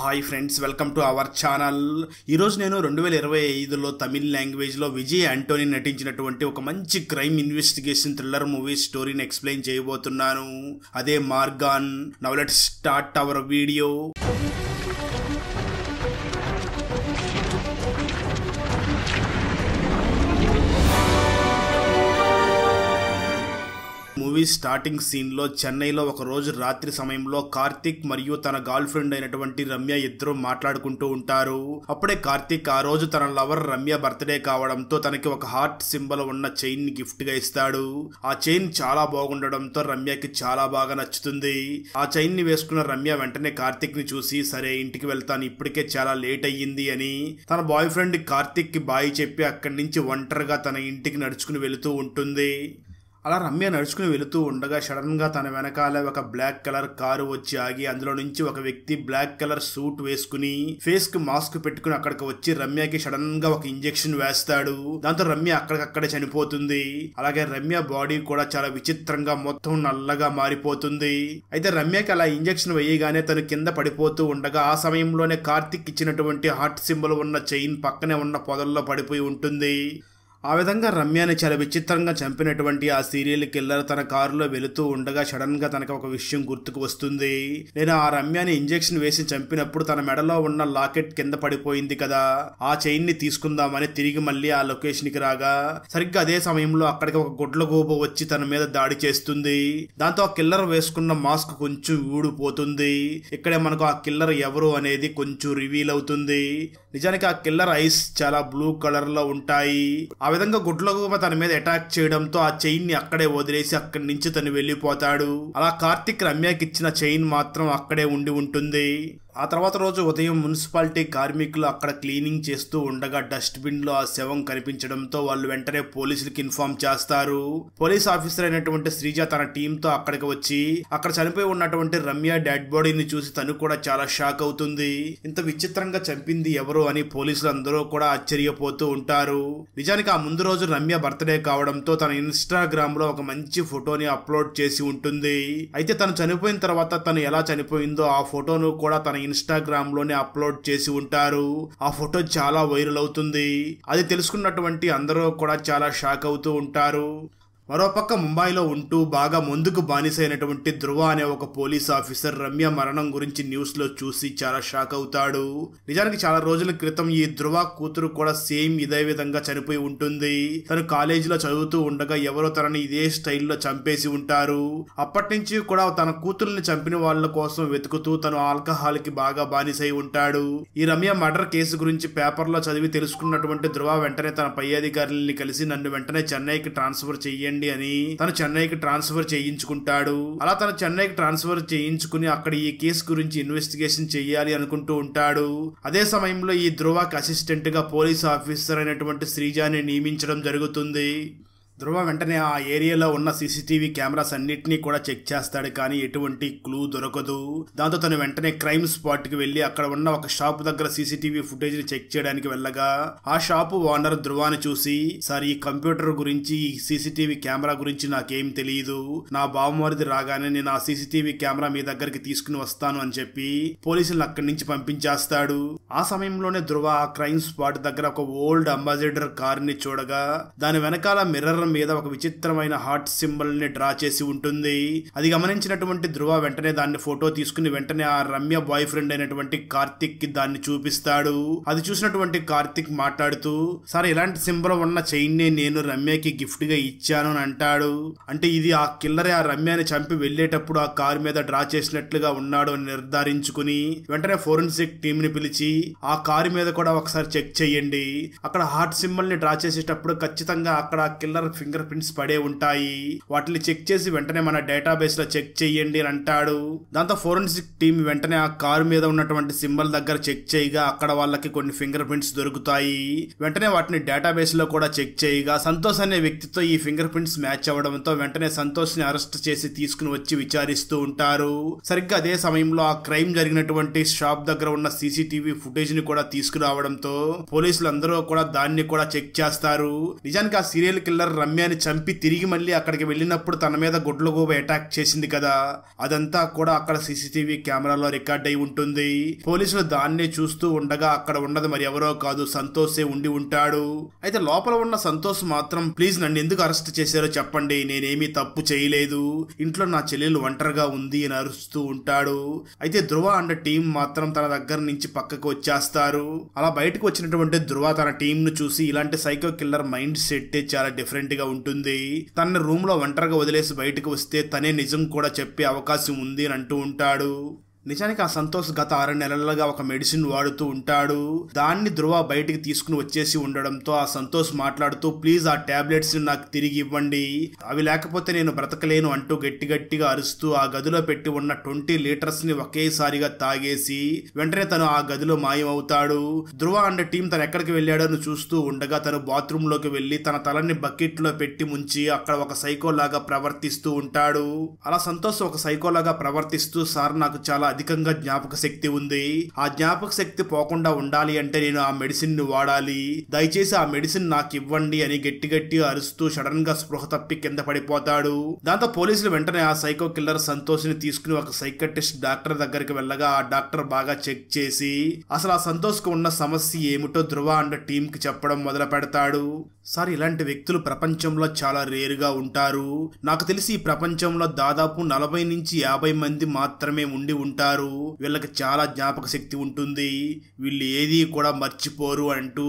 Hi friends, welcome to our channel. ఈరోజు నేను 2025లో తమిళ్ లాంగ్వేజ్లో విజయ్ ఆంటోనీ నటించినటువంటి ఒక మంచి క్రైమ్ ఇన్వెస్టిగేషన్ థ్రిల్లర్ మూవీ స్టోరీని ఎక్స్ప్లెయిన్ చేయబోతున్నాను. అదే Margaan. Now let's start our video. Movie starting scene లో చెన్నైలో ఒక రోజు రాత్రి సమయంలో కార్తిక్ మరియు తన గర్ల్ ఫ్రెండ్ అయినటువంటి రమ్య ఇద్దరు మాట్లాడుకుంటూ ఉంటారు. అప్పుడే కార్తిక్ ఆ రోజు తన లవర్ రమ్య బర్త్డే కావడంతో తనకి ఒక హార్ట్ సింబల్ ఉన్న చైన్ ని గిఫ్ట్ గా ఇస్తాడు. ఆ చైన్ చాలా బాగుండడంతో రమ్యకి చాలా బాగా నచ్చుతుంది. ఆ చైన్ ని వేసుకున్న రమ్య వెంటనే కార్తిక్ ని చూసి, సరే ఇంటికి వెళ్తాను, ఇప్పటికే చాలా లేట్ అయ్యింది అని తన బాయ్ ఫ్రెండ్ కార్తిక్ కి బాయ్ చెప్పి అక్కడి నుంచి ఒంటరిగా తన ఇంటికి నడుచుకుని వెళుతూ ఉంటుంది. అలా రమ్య నడుచుకుని వెళుతూ ఉండగా సడన్ గా తన వెనకాల ఒక బ్లాక్ కలర్ కారు వచ్చి ఆగి అందులో నుంచి ఒక వ్యక్తి బ్లాక్ కలర్ సూట్ వేసుకుని ఫేస్ కి మాస్క్ పెట్టుకుని అక్కడికి వచ్చి రమ్యకి సడన్ గా ఒక ఇంజెక్షన్ వేస్తాడు. దాంతో రమ్య అక్కడికక్కడే చనిపోతుంది. అలాగే రమ్య బాడీ కూడా చాలా విచిత్రంగా మొత్తం నల్లగా మారిపోతుంది. అయితే రమ్యకి అలా ఇంజెక్షన్ వేయగానే తను కింద పడిపోతూ ఉండగా ఆ సమయంలోనే కార్తిక్ ఇచ్చినటువంటి హార్ట్ సింబల్ ఉన్న చైన్ పక్కనే ఉన్న పొదల్లో పడిపోయి ఉంటుంది. ఆ విధంగా రమ్యని చాలా విచిత్రంగా చంపినటువంటి ఆ సీరియల్ కిల్లర్ తన కారులో వెళుతూ ఉండగా సడన్ గా తనకు ఒక విషయం గుర్తుకు వస్తుంది. నేను ఆ రమ్యని ఇంజెక్షన్ వేసి చంపినప్పుడు తన మెడలో ఉన్న లాకెట్ కింద పడిపోయింది కదా, ఆ చైన్ ని తీసుకుందామని తిరిగి మళ్ళీ ఆ లొకేషన్ కి రాగా సరిగ్గా అదే సమయంలో అక్కడికి ఒక గుడ్లగూబ వచ్చి తన మీద దాడి చేస్తుంది. దాంతో ఆ కిల్లర్ వేసుకున్న మాస్క్ కొంచెం ఊడిపోతుంది. ఇక్కడే మనకు ఆ కిల్లర్ ఎవరు అనేది కొంచెం రివీల్ అవుతుంది. నిజానికి ఆ కిల్లర్ ఐస్ చాలా బ్లూ కలర్ లో ఉంటాయి. ఆ విధంగా గుడ్లగూబ తన మీద అటాక్ చేయడంతో ఆ చైన్ ని అక్కడే వదిలేసి అక్కడి నుంచి తను వెళ్లిపోతాడు. అలా కార్తిక్ రమ్యకి ఇచ్చిన చైన్ మాత్రం అక్కడే ఉండి ఉంటుంది. ఆ తర్వాత రోజు ఉదయం మున్సిపాలిటీ కార్మికులు అక్కడ క్లీనింగ్ చేస్తూ ఉండగా డస్ట్ బిన్ లో ఆ శవం కనిపించడంతో వాళ్ళు వెంటనే పోలీసులకు ఇన్ఫార్మ్ చేస్తారు. పోలీస్ ఆఫీసర్ అయినటువంటి శ్రీజ తన టీమ్ తో అక్కడికి వచ్చి అక్కడ చనిపోయి ఉన్నటువంటి రమ్య డెడ్ బాడీని చూసి తను కూడా చాలా షాక్ అవుతుంది. ఇంత విచిత్రంగా చంపింది ఎవరు అని పోలీసులు అందరూ కూడా ఆశ్చర్యపోతూ ఉంటారు. నిజానికి ఆ ముందు రోజు రమ్య బర్త్డే కావడంతో తన ఇన్స్టాగ్రామ్ లో ఒక మంచి ఫోటోని అప్లోడ్ చేసి ఉంటుంది. అయితే తను చనిపోయిన తర్వాత తను ఎలా చనిపోయిందో ఆ ఫోటోను కూడా తన ఇన్స్టాగ్రామ్ లోనే అప్లోడ్ చేసి ఉంటారు. ఆ ఫోటో చాలా వైరల్ అవుతుంది. అది తెలుసుకున్నటువంటి అందరూ కూడా చాలా షాక్ అవుతూ ఉంటారు. మరోపక్క ముంబైలో ఉంటూ బాగా ముందుకు బానిసైనటువంటి ధృవ అనే ఒక పోలీస్ ఆఫీసర్ రమ్య మరణం గురించి న్యూస్ లో చూసి చాలా షాక్ అవుతాడు. నిజానికి చాలా రోజుల క్రితం ఈ ధృవ కూతురు కూడా సేమ్ ఇదే విధంగా చనిపోయి ఉంటుంది. తను కాలేజీలో చదువుతూ ఉండగా ఎవరో తనని ఇదే స్టైల్లో చంపేసి ఉంటారు. అప్పటి నుంచి కూడా తన కూతుర్ని చంపిన వాళ్ళ కోసం వెతుకుతూ తను ఆల్కహాల్ కి బాగా బానిసై ఉంటాడు. ఈ రమ్య మర్డర్ కేసు గురించి పేపర్లో చదివి తెలుసుకున్నటువంటి ధృవ వెంటనే తన పై అధికారుల్ని కలిసి నన్ను వెంటనే చెన్నైకి ట్రాన్స్ఫర్ చెయ్యండి అని తను చెన్నైకి ట్రాన్స్ఫర్ చేయించుకుంటాడు. అలా తను చెన్నైకి ట్రాన్స్ఫర్ చేయించుకుని అక్కడ ఈ కేసు గురించి ఇన్వెస్టిగేషన్ చెయ్యాలి అనుకుంటూ ఉంటాడు. అదే సమయంలో ఈ ధృవకి అసిస్టెంట్ గా పోలీస్ ఆఫీసర్ అయినటువంటి శ్రీజాని నియమించడం జరుగుతుంది. ధృవ వెంటనే ఆ ఏరియాలో ఉన్న సీసీటీవీ కెమెరాస్ అన్నిటినీ కూడా చెక్ చేస్తాడు, కానీ ఎటువంటి క్లూ దొరకదు. దాంతో తను వెంటనే క్రైమ్ స్పాట్ కి వెళ్లి అక్కడ ఉన్న ఒక షాప్ దగ్గర సీసీటీవీ ఫుటేజ్ ని చెక్ చేయడానికి వెళ్ళగా ఆ షాపు ఓనర్ ధృవాని చూసి, సార్ ఈ కంప్యూటర్ గురించి ఈ సీసీటీవీ కెమెరా గురించి నాకేం తెలియదు, నా బావమరిది రాగానే నేను ఆ సీసీటీవీ కెమెరా మీ దగ్గరికి తీసుకుని వస్తాను అని చెప్పి పోలీసులను అక్కడి నుంచి పంపించేస్తాడు. ఆ సమయంలోనే ధృవ ఆ క్రైమ్ స్పాట్ దగ్గర ఒక ఓల్డ్ అంబాసిడర్ కార్ ని చూడగా దాని వెనకాల మిర్రర్ మీద ఒక విచిత్రమైన హార్ట్ సింబల్ ని డ్రా చేసి ఉంటుంది. అది గమనించినటువంటి ధృవ వెంటనే దాన్ని ఫోటో తీసుకుని వెంటనే ఆ రమ్య బాయ్ ఫ్రెండ్ అయినటువంటి కార్తిక్ కి దాన్ని చూపిస్తాడు. అది చూసినటువంటి కార్తిక్ మాట్లాడుతూ, సార్ ఇలాంటి సింబల్ ఉన్న చైన్ ని నేను రమ్యకి గిఫ్ట్ గా ఇచ్చాను అని అంటాడు. అంటే ఇది ఆ కిల్లరే ఆ రమ్యని చంపి వెళ్లేటప్పుడు ఆ కారు మీద డ్రా చేసినట్లుగా ఉన్నాడు అని నిర్ధారించుకుని వెంటనే ఫోరెన్సిక్ టీమ్ ని పిలిచి ఆ కారు మీద కూడా ఒకసారి చెక్ చేయండి, అక్కడ హార్ట్ సింబల్ ని డ్రా చేసేటప్పుడు ఖచ్చితంగా అక్కడ కిల్లర్ ఫింగర్ ప్రింట్స్ పడే ఉంటాయి, వాటిని చెక్ చేసి వెంటనే మన డేటాబేస్ లో చెక్ చేయండి అని అంటాడు. దాంతో ఫోరెన్సిక్ టీమ్ వెంటనే ఆ కారు మీద ఉన్నటువంటి సింబల్ దగ్గర చెక్ చేయగా అక్కడ వాళ్ళకి కొన్ని ఫింగర్ ప్రింట్స్ దొరుకుతాయి. వెంటనే వాటిని డేటాబేస్ లో కూడా చెక్ చేయగా సంతోష్ అనే వ్యక్తితో ఈ ఫింగర్ ప్రింట్స్ మ్యాచ్ అవ్వడంతో వెంటనే సంతోష్ ని అరెస్ట్ చేసి తీసుకుని వచ్చి విచారిస్తూ ఉంటారు. సరిగ్గా అదే సమయంలో ఆ క్రైమ్ జరిగినటువంటి షాప్ దగ్గర ఉన్న సీసీటీవీ ఫుటేజ్ ని కూడా తీసుకురావడంతో పోలీసులు అందరూ కూడా దాన్ని కూడా చెక్ చేస్తారు. నిజానికి ఆ సీరియల్ కిల్లర్ రమ్యని చంపి తిరిగి మళ్ళీ అక్కడికి వెళ్ళినప్పుడు తన మీద గుడ్లగూబ అటాక్ చేసింది కదా, అదంతా కూడా అక్కడ సీసీటీవీ కెమెరాలో రికార్డ్ అయి ఉంటుంది. పోలీసులు దాన్నే చూస్తూ ఉండగా అక్కడ ఉన్నది మరి ఎవరో కాదు, సంతోషే ఉండి ఉంటాడు. అయితే లోపల ఉన్న సంతోష్ మాత్రం ప్లీజ్ నన్ను ఎందుకు అరెస్ట్ చేశారో చెప్పండి, నేనేమీ తప్పు చేయలేదు, ఇంట్లో నా చెల్లెలు ఒంటరిగా ఉంది అని అరుస్తూ ఉంటాడు. అయితే ధ్రువ అండ్ టీం మాత్రం తన దగ్గర నుంచి పక్కకు వచ్చేస్తారు. అలా బయటకు వచ్చినటువంటి ధ్రువ తన టీం ను చూసి ఇలాంటి సైకో కిల్లర్ మైండ్ సెట్ చాలా డిఫరెంట్ గా ఉంటుంది, తన రూమ్ లో ఒంటరిగా వదిలేసి బయటకు వస్తే తనే నిజం కూడా చెప్పే అవకాశం ఉంది అని అంటూ ఉంటాడు. నిజానికి ఆ సంతోష్ గత 6 నెలలుగా ఒక మెడిసిన్ వాడుతూ ఉంటాడు. దాన్ని ధ్రువ బయటికి తీసుకుని వచ్చేసి ఉండడంతో ఆ సంతోష్ మాట్లాడుతూ ప్లీజ్ ఆ టాబ్లెట్స్ నాకు తిరిగి ఇవ్వండి, అవి లేకపోతే నేను బ్రతకలేను అంటూ గట్టిగా అరుస్తూ ఆ గదిలో పెట్టి ఉన్న 20 లీటర్స్ ని ఒకేసారిగా తాగేసి వెంటనే తను ఆ గదిలో మాయమవుతాడు. ధ్రువ అండ్ టీం తను ఎక్కడికి వెళ్ళాడో చూస్తూ ఉండగా తను బాత్రూమ్ లోకి వెళ్లి తన తలని బకెట్ లో పెట్టి ముంచి అక్కడ ఒక సైకోలాగా ప్రవర్తిస్తూ ఉంటాడు. అలా సంతోష్ ఒక సైకోలాగా ప్రవర్తిస్తూ సార్ నాకు చాలా అధికంగా జ్ఞాపక శక్తి ఉంది, ఆ జ్ఞాపక శక్తి పోకుండా ఉండాలి అంటే నేను ఆ మెడిసిన్ ని వాడాలి, దయచేసి ఆ మెడిసిన్ నాకు ఇవ్వండి అని గట్టిగా అరుస్తూ సడన్ గా స్పృహ తప్పి కింద పడిపోతాడు. దాంతో పోలీసులు వెంటనే ఆ సైకో కిల్లర్ సంతోష్ ని తీసుకుని ఒక సైకట్రిస్ట్ డాక్టర్ దగ్గరికి వెళ్ళగా ఆ డాక్టర్ బాగా చెక్ చేసి అసలు ఆ సంతోష్ కు ఉన్న సమస్య ఏమిటో ధ్రువ అండ్ టీం కి చెప్పడం మొదలు పెడతాడు. సార్ ఇలాంటి వ్యక్తులు ప్రపంచంలో చాలా రేరుగా ఉంటారు, నాకు తెలిసి ఈ ప్రపంచంలో దాదాపు 40 నుంచి 50 మంది మాత్రమే ఉండి ఉంటారు, వీళ్ళకి చాలా జ్ఞాపక శక్తి ఉంటుంది, వీళ్ళు ఏది కూడా మర్చిపోరు అంటూ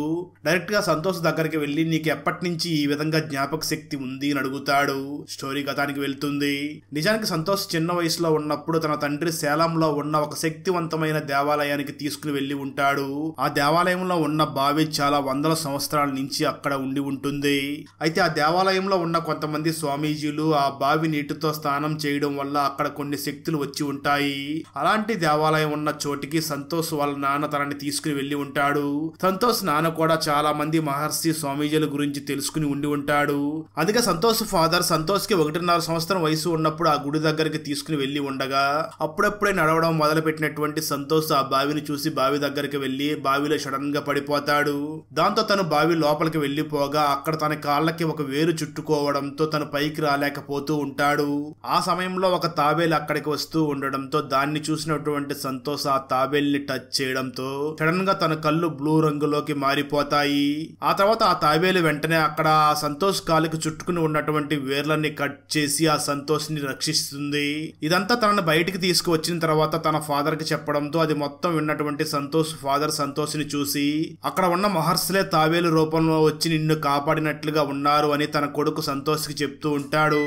డైరెక్ట్ గా సంతోష్ దగ్గరికి వెళ్లి నీకు ఎప్పటి నుంచి ఈ విధంగా జ్ఞాపక శక్తి ఉంది అని అడుగుతాడు. స్టోరీ గతానికి వెళ్తుంది. నిజానికి సంతోష్ చిన్న వయసులో ఉన్నప్పుడు తన తండ్రి సేలంలో ఉన్న ఒక శక్తివంతమైన దేవాలయానికి తీసుకుని వెళ్లి ఉంటాడు. ఆ దేవాలయంలో ఉన్న బావి చాలా వందల సంవత్సరాల నుంచి అక్కడ ఉండి ఉంటుంది. అయితే ఆ దేవాలయంలో ఉన్న కొంతమంది స్వామీజీలు ఆ బావి నీటితో స్నానం చేయడం వల్ల అక్కడ కొన్ని శక్తులు వచ్చి ఉంటాయి. అలాంటి దేవాలయం ఉన్న చోటికి సంతోష్ వాళ్ళ నాన్న తనని తీసుకుని వెళ్లి ఉంటాడు. సంతోష్ నాన్న కూడా చాలా మంది మహర్షి స్వామీజీల గురించి తెలుసుకుని ఉండి ఉంటాడు. అందుకే సంతోష్ ఫాదర్ సంతోష్ కి 1.5 సంవత్సరం వయసు ఉన్నప్పుడు ఆ గుడి దగ్గరికి తీసుకుని వెళ్లి ఉండగా అప్పుడప్పుడే నడవడం మొదలు పెట్టినటువంటి సంతోష్ ఆ బావిని చూసి బావి దగ్గరికి వెళ్లి బావిలో సడన్ గా పడిపోతాడు. దాంతో తను బావి లోపలికి వెళ్లిపోగా అక్కడ తన కాళ్ళకి ఒక వేరు చుట్టుకోవడంతో తను పైకి రాలేకపోతూ ఉంటాడు. ఆ సమయంలో ఒక తాబేలు అక్కడికి వస్తూ ఉండడంతో దాన్ని చూసినటువంటి సంతోష్ ఆ తాబేల్ని టచ్ చేయడంతో సడన్ గా తన కళ్ళు బ్లూ రంగులోకి మారిపోతాయి. ఆ తర్వాత ఆ తాబేలు వెంటనే అక్కడ ఆ సంతోష్ కాలుకి చుట్టుకుని ఉన్నటువంటి వేర్లన్నీ కట్ చేసి ఆ సంతోష్ ని రక్షిస్తుంది. ఇదంతా తనను బయటికి తీసుకువచ్చిన తర్వాత తన ఫాదర్ కి చెప్పడంతో అది మొత్తం విన్నటువంటి సంతోష్ ఫాదర్ సంతోష్ ని చూసి అక్కడ ఉన్న మహర్షులే తాబేలు రూపంలో వచ్చి నిన్ను కాపాడినట్లుగా ఉన్నారు అని తన కొడుకు సంతోష్ కి చెప్తూ ఉంటాడు.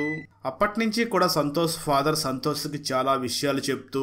అప్పటి నుంచి కూడా సంతోష్ ఫాదర్ సంతోష్ కి చాలా విషయాలు చెప్తూ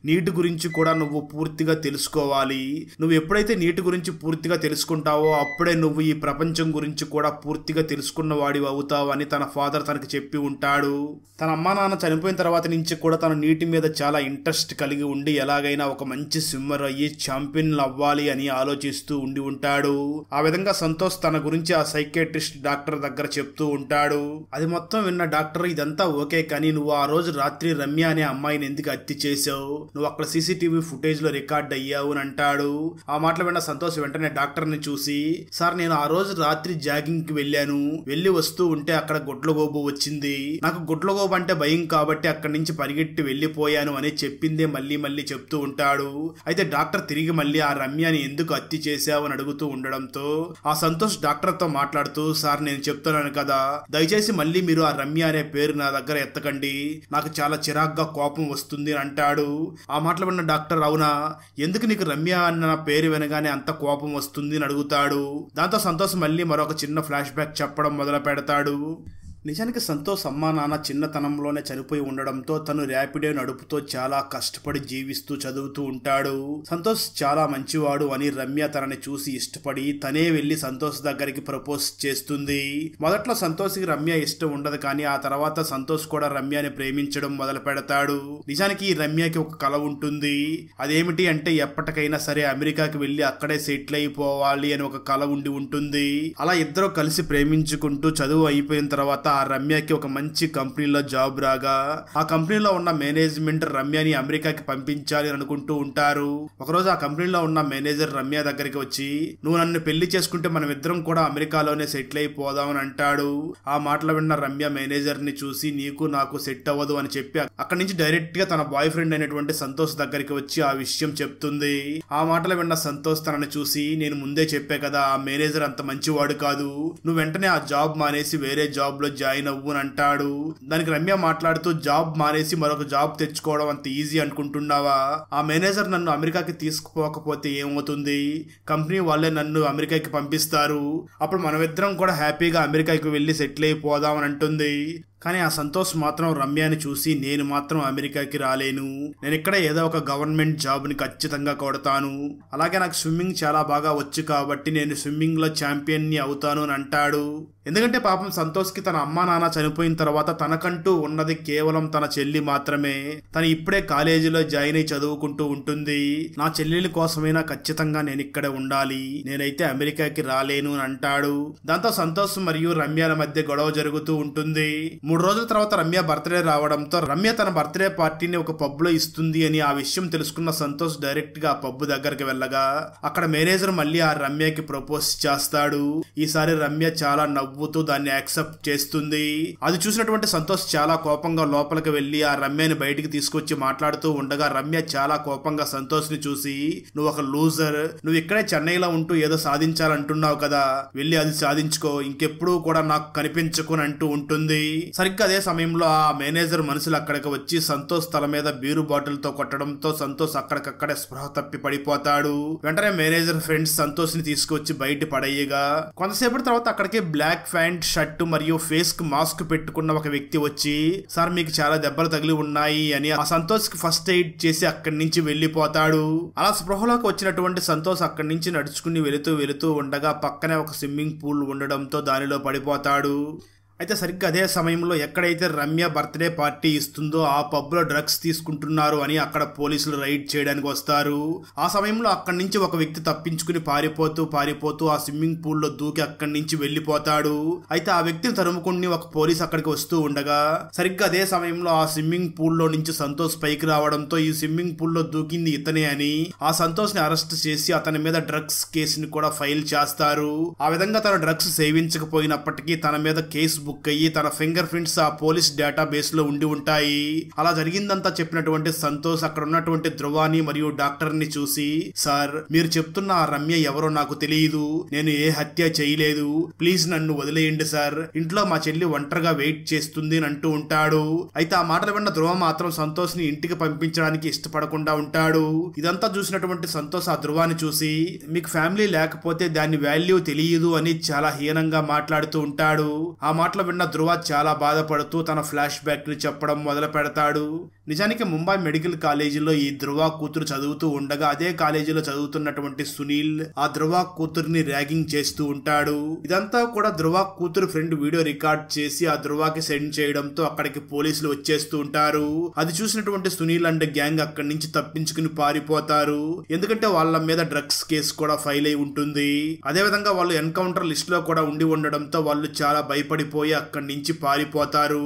నీటి గురించి కూడా నువ్వు పూర్తిగా తెలుసుకోవాలి, నువ్వు ఎప్పుడైతే నీటి గురించి పూర్తిగా తెలుసుకుంటావో అప్పుడే నువ్వు ఈ ప్రపంచం గురించి కూడా పూర్తిగా తెలుసుకున్న వాడివి అవుతావు అని తన ఫాదర్ తనకి చెప్పి ఉంటాడు. తన అమ్మా నాన్న చనిపోయిన తర్వాత నుంచి కూడా తన నీటి మీద చాలా ఇంట్రెస్ట్ కలిగి ఉండి ఎలాగైనా ఒక మంచి స్విమ్మర్ అయ్యి ఛాంపియన్ అవ్వాలి అని ఆలోచిస్తూ ఉండి ఉంటాడు. ఆ విధంగా సంతోష్ తన గురించి ఆ సైకియాట్రిస్ట్ డాక్టర్ దగ్గర చెప్తూ ఉంటాడు. అది మొత్తం విన్న డాక్టర్ ఇదంతా ఓకే, కానీ నువ్వు ఆ రోజు రాత్రి రమ్య అనే అమ్మాయిని ఎందుకు హత్య చేసావు, నువ్వు అక్కడ సీసీటీవీ ఫుటేజ్ లో రికార్డ్ అయ్యావు అని అంటాడు. ఆ మాటలు విన్న సంతోష్ వెంటనే డాక్టర్ ని చూసి సార్ నేను ఆ రోజు రాత్రి జాగింగ్ కి వెళ్ళాను, వెళ్ళి వస్తూ ఉంటే అక్కడ గుడ్లగోబు వచ్చింది, నాకు గుడ్లగోబు అంటే భయం కాబట్టి అక్కడి నుంచి పరిగెట్టి వెళ్లిపోయాను అని చెప్పిందే మళ్ళీ చెప్తూ ఉంటాడు. అయితే డాక్టర్ తిరిగి మళ్ళీ ఆ రమ్యని ఎందుకు హత్య చేశావు అని అడుగుతూ ఉండడంతో ఆ సంతోష్ డాక్టర్ తో మాట్లాడుతూ సార్ నేను చెప్తున్నాను కదా, దయచేసి మళ్ళీ మీరు ఆ రమ్య అనే పేరు నా దగ్గర ఎత్తకండి, నాకు చాలా చిరాగ్గా కోపం వస్తుంది అని అంటాడు. ఆ మాటలు విన్న డాక్టర్ అవునా, ఎందుకు నీకు రమ్య అన్న పేరు వినగానే అంత కోపం వస్తుంది అని అడుగుతాడు. దాంతో సంతోష్ మళ్ళీ మరొక చిన్న ఫ్లాష్ బ్యాక్ చెప్పడం మొదలు పెడతాడు. నిజానికి సంతోష్ అమ్మా నాన్న చిన్నతనంలోనే చనిపోయి ఉండడంతో తను ర్యాపిడో నడుపుతో చాలా కష్టపడి జీవిస్తూ చదువుతూ ఉంటాడు. సంతోష్ చాలా మంచివాడు అని రమ్య తనని చూసి ఇష్టపడి తనే వెళ్లి సంతోష్ దగ్గరికి ప్రపోజ్ చేస్తుంది. మొదట్లో సంతోష్కి రమ్య ఇష్టం ఉండదు, కానీ ఆ తర్వాత సంతోష్ కూడా రమ్యని ప్రేమించడం మొదలు పెడతాడు. నిజానికి ఈ రమ్యకి ఒక కల ఉంటుంది, అదేమిటి అంటే ఎప్పటికైనా సరే అమెరికాకి వెళ్లి అక్కడే సెటిల్ అయిపోవాలి అని ఒక కల ఉండి ఉంటుంది. అలా ఇద్దరు కలిసి ప్రేమించుకుంటూ చదువు అయిపోయిన తర్వాత ఆ రమ్యకి ఒక మంచి కంపెనీలో జాబ్ రాగా ఆ కంపెనీలో ఉన్న మేనేజ్మెంట్ రమ్యని అమెరికాకి పంపించాలి అని అనుకుంటూ ఉంటారు. ఒకరోజు ఆ కంపెనీలో ఉన్న మేనేజర్ రమ్య దగ్గరికి వచ్చి, నువ్వు నన్ను పెళ్లి చేసుకుంటే మనం ఇద్దరం కూడా అమెరికాలోనే సెటిల్ అయిపోదామని అంటాడు. ఆ మాటలు విన్న రమ్య మేనేజర్ ని చూసి, నీకు నాకు సెట్ అవ్వదు అని చెప్పి అక్కడి నుంచి డైరెక్ట్ గా తన బాయ్ ఫ్రెండ్ అయినటువంటి సంతోష్ దగ్గరికి వచ్చి ఆ విషయం చెప్తుంది. ఆ మాటలు విన్న సంతోష్ తనని చూసి, నేను ముందే చెప్పే కదా ఆ మేనేజర్ అంత మంచివాడు కాదు, నువ్వు వెంటనే ఆ జాబ్ మానేసి వేరే జాబ్ లో జాయిన్ అవ్వు అని అంటాడు. దానికి రమ్య మాట్లాడుతూ, జాబ్ మానేసి మరొక జాబ్ తెచ్చుకోవడం అంత ఈజీ అనుకుంటున్నావా? ఆ మేనేజర్ నన్ను అమెరికాకి తీసుకుపోకపోతే ఏమవుతుంది? కంపెనీ వాళ్ళే నన్ను అమెరికాకి పంపిస్తారు, అప్పుడు మనమిద్దరం కూడా హ్యాపీగా అమెరికాకి వెళ్ళి సెటిల్ అయిపోదామని అంటుంది. కానీ ఆ సంతోష్ మాత్రం రమ్యని చూసి, నేను మాత్రం అమెరికాకి రాలేను, నేను ఇక్కడ ఏదో ఒక గవర్నమెంట్ జాబ్ ని ఖచ్చితంగా కొడతాను, అలాగే నాకు స్విమ్మింగ్ చాలా బాగా వచ్చు కాబట్టి నేను స్విమ్మింగ్ లో ఛాంపియన్ ని అవుతాను అని అంటాడు. ఎందుకంటే పాపం సంతోష్ కి తన అమ్మా నాన్న చనిపోయిన తర్వాత తనకంటూ ఉన్నది కేవలం తన చెల్లి మాత్రమే. తను ఇప్పుడే కాలేజీలో జాయిన్ అయి చదువుకుంటూ ఉంటుంది. నా చెల్లెలి కోసమైనా ఖచ్చితంగా నేను ఇక్కడే ఉండాలి, నేనైతే అమెరికాకి రాలేను అని అంటాడు. దాంతో సంతోష్ మరియు రమ్యల మధ్య గొడవ జరుగుతూ ఉంటుంది. 3 రోజుల తర్వాత రమ్య బర్త్డే రావడంతో రమ్య తన బర్త్డే పార్టీని ఒక పబ్ లో ఇస్తుంది అని ఆ విషయం తెలుసుకున్న సంతోష్ డైరెక్ట్ గా ఆ పబ్ దగ్గరికి వెళ్ళగా అక్కడ మేనేజర్ మళ్ళీ ఆ రమ్యకి ప్రపోజ్ చేస్తాడు. ఈసారి రమ్య చాలా నవ్వుతూ దాన్ని యాక్సెప్ట్ చేస్తుంది. అది చూసినటువంటి సంతోష్ చాలా కోపంగా లోపలికి వెళ్లి ఆ రమ్యని బయటికి తీసుకొచ్చి మాట్లాడుతూ ఉండగా రమ్య చాలా కోపంగా సంతోష్ ని చూసి, నువ్వు ఒక లూజర్, నువ్వు ఇక్కడే చెన్నైలో ఉంటూ ఏదో సాధించాలంటున్నావు కదా, వెళ్ళి అది సాధించుకో, ఇంకెప్పుడు కూడా నాకు కనిపించుకుని అంటూ ఉంటుంది. సరిగ్గా అదే సమయంలో ఆ మేనేజర్ మనుషులు అక్కడికి వచ్చి సంతోష్ తల మీద బీరు బాటిల్ తో కొట్టడంతో సంతోష్ అక్కడికక్కడే స్పృహ తప్పి పడిపోతాడు. వెంటనే మేనేజర్ ఫ్రెండ్స్ సంతోష్ ని తీసుకొచ్చి బయట పడేయగా కొంతసేపటి తర్వాత అక్కడికి బ్లాక్ ప్యాంట్ షర్ట్ మరియు ఫేస్ కి మాస్క్ పెట్టుకున్న ఒక వ్యక్తి వచ్చి, సార్ మీకు చాలా దెబ్బలు తగిలి ఉన్నాయి అని ఆ సంతోష్ కి ఫస్ట్ ఎయిడ్ చేసి అక్కడి నుంచి వెళ్లిపోతాడు. అలా స్పృహలోకి వచ్చినటువంటి సంతోష్ అక్కడి నుంచి నడుచుకుని వెళుతూ ఉండగా పక్కనే ఒక స్విమ్మింగ్ పూల్ ఉండడంతో దానిలో పడిపోతాడు. అయితే సరిగ్గా అదే సమయంలో ఎక్కడైతే రమ్య బర్త్డే పార్టీ ఇస్తుందో ఆ పబ్ లో డ్రగ్స్ తీసుకుంటున్నారు అని అక్కడ పోలీసులు రైడ్ చేయడానికి వస్తారు. ఆ సమయంలో అక్కడి నుంచి ఒక వ్యక్తి తప్పించుకుని పారిపోతూ ఆ స్విమ్మింగ్ పూల్ లో దూకి అక్కడి నుంచి వెళ్లిపోతాడు. అయితే ఆ వ్యక్తిని తరుముకుని ఒక పోలీస్ అక్కడికి వస్తూ ఉండగా సరిగ్గా అదే సమయంలో ఆ స్విమ్మింగ్ పూల్ లో నుంచి సంతోష్ పైకి రావడంతో ఈ స్విమ్మింగ్ పూల్ లో దూకింది ఇతనే అని ఆ సంతోష్ ని అరెస్ట్ చేసి అతని మీద డ్రగ్స్ కేసుని కూడా ఫైల్ చేస్తారు. ఆ విధంగా తన డ్రగ్స్ సేవించకపోయినప్పటికీ తన మీద కేసు బుక్ అయ్యి తన ఫింగర్ ప్రింట్స్ ఆ పోలీస్ డేటాబేస్ లో ఉండి ఉంటాయి. అలా జరిగిందంతా చెప్పినటువంటి సంతోష్ అక్కడ ఉన్నటువంటి ధ్రువాని మరియు డాక్టర్ ని చూసి, సార్ మీరు చెప్తున్న ఆ రమ్య ఎవరో నాకు తెలియదు, నేను ఏ హత్య చేయలేదు, ప్లీజ్ నన్ను వదిలేయండి సార్, ఇంట్లో మా చెల్లి ఒంటరిగా వెయిట్ చేస్తుంది అని అంటూ ఉంటాడు. అయితే ఆ మాటలు విన్న ధ్రువ మాత్రం సంతోష్ ని ఇంటికి పంపించడానికి ఇష్టపడకుండా ఉంటాడు. ఇదంతా చూసినటువంటి సంతోష్ ఆ ధ్రువాని చూసి, మీకు ఫ్యామిలీ లేకపోతే దాని వాల్యూ తెలియదు అని చాలా హీనంగా మాట్లాడుతూ ఉంటాడు. ఆ మాటలు విన్న ధ్రువ చాలా బాధపడుతూ తన ఫ్లాష్ బ్యాక్ ని చెప్పడం మొదలు పెడతాడు. నిజానికి ముంబై మెడికల్ కాలేజీలో ఈ ధ్రువ కూతురు చదువుతూ ఉండగా అదే కాలేజీలో చదువుతున్నటువంటి సునీల్ ఆ ధ్రువ కూతురుని ర్యాగింగ్ చేస్తూ ఉంటాడు. ఇదంతా కూడా ధ్రువ కూతురు ఫ్రెండ్ వీడియో రికార్డ్ చేసి ఆ ధ్రువకి సెండ్ చేయడంతో అక్కడికి పోలీసులు వచ్చేస్తూ ఉంటారు. అది చూసినటువంటి సునీల్ అండ్ గ్యాంగ్ అక్కడి నుంచి తప్పించుకుని పారిపోతారు. ఎందుకంటే వాళ్ళ మీద డ్రగ్స్ కేసు కూడా ఫైల్ అయి ఉంటుంది. అదే విధంగా వాళ్ళు ఎన్కౌంటర్ లిస్ట్ లో కూడా ఉండి ఉండడంతో వాళ్ళు చాలా భయపడిపోయి అక్కడి నుంచి పారిపోతారు.